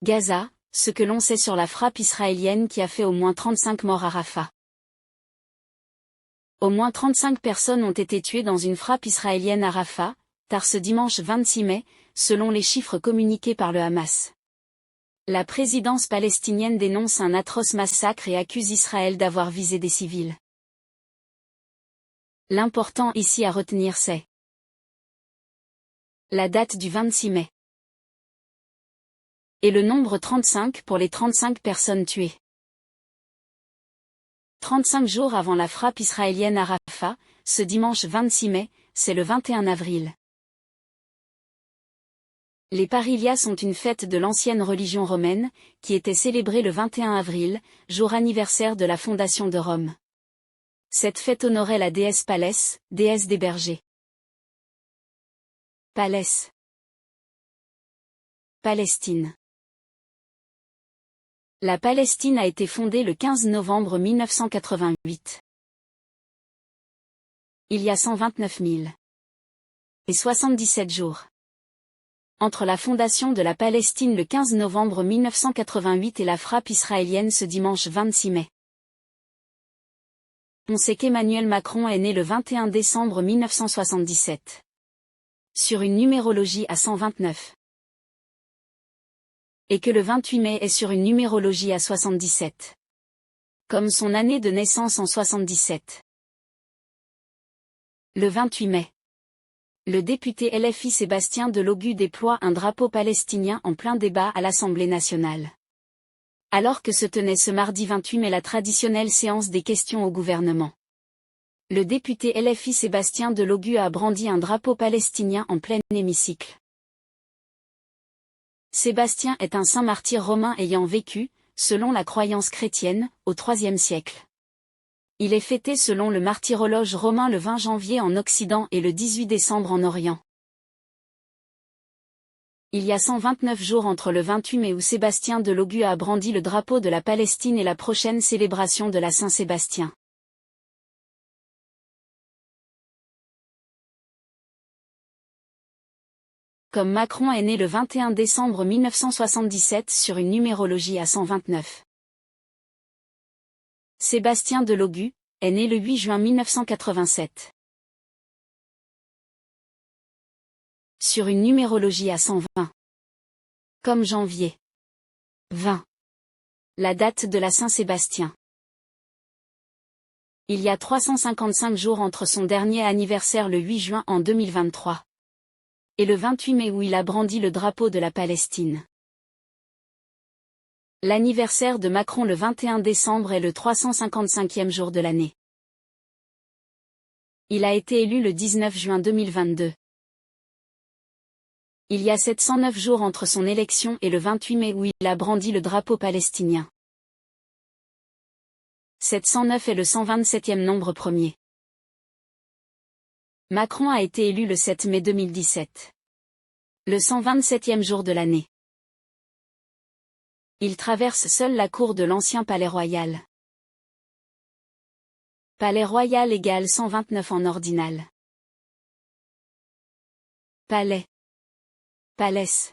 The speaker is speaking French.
Gaza, ce que l'on sait sur la frappe israélienne qui a fait au moins 35 morts à Rafah. Au moins 35 personnes ont été tuées dans une frappe israélienne à Rafah, tard ce dimanche 26 mai, selon les chiffres communiqués par le Hamas. La présidence palestinienne dénonce un atroce massacre et accuse Israël d'avoir visé des civils. L'important ici à retenir c'est la date du 26 mai. Et le nombre 35 pour les 35 personnes tuées. 35 jours avant la frappe israélienne à Rafah, ce dimanche 26 mai, c'est le 21 avril. Les Parilias sont une fête de l'ancienne religion romaine, qui était célébrée le 21 avril, jour anniversaire de la fondation de Rome. Cette fête honorait la déesse Palès, déesse des bergers. Palès. Palestine. La Palestine a été fondée le 15 novembre 1988. Il y a 129 000 et 77 jours. Entre la fondation de la Palestine le 15 novembre 1988 et la frappe israélienne ce dimanche 26 mai. On sait qu'Emmanuel Macron est né le 21 décembre 1977. Sur une numérologie à 129. Et que le 28 mai est sur une numérologie à 77. Comme son année de naissance en 77. Le 28 mai. Le député LFI Sébastien Delogu déploie un drapeau palestinien en plein débat à l'Assemblée nationale. Alors que se tenait ce mardi 28 mai la traditionnelle séance des questions au gouvernement. Le député LFI Sébastien Delogu a brandi un drapeau palestinien en plein hémicycle. Sébastien est un saint martyr romain ayant vécu, selon la croyance chrétienne, au IIIe siècle. Il est fêté selon le martyrologe romain le 20 janvier en Occident et le 18 décembre en Orient. Il y a 129 jours entre le 28 mai où Sébastien Delogu a brandi le drapeau de la Palestine et la prochaine célébration de la Saint-Sébastien. Comme Macron est né le 21 décembre 1977 sur une numérologie à 129. Sébastien Delogu est né le 8 juin 1987. Sur une numérologie à 120. Comme janvier 20. La date de la Saint-Sébastien. Il y a 355 jours entre son dernier anniversaire le 8 juin en 2023. Et le 28 mai où il a brandi le drapeau de la Palestine. L'anniversaire de Macron le 21 décembre est le 355e jour de l'année. Il a été élu le 19 juin 2022. Il y a 709 jours entre son élection et le 28 mai où il a brandi le drapeau palestinien. 709 est le 127e nombre premier. Macron a été élu le 7 mai 2017. Le 127e jour de l'année. Il traverse seul la cour de l'ancien palais royal. Palais royal égale 129 en ordinal. Palais. Palès.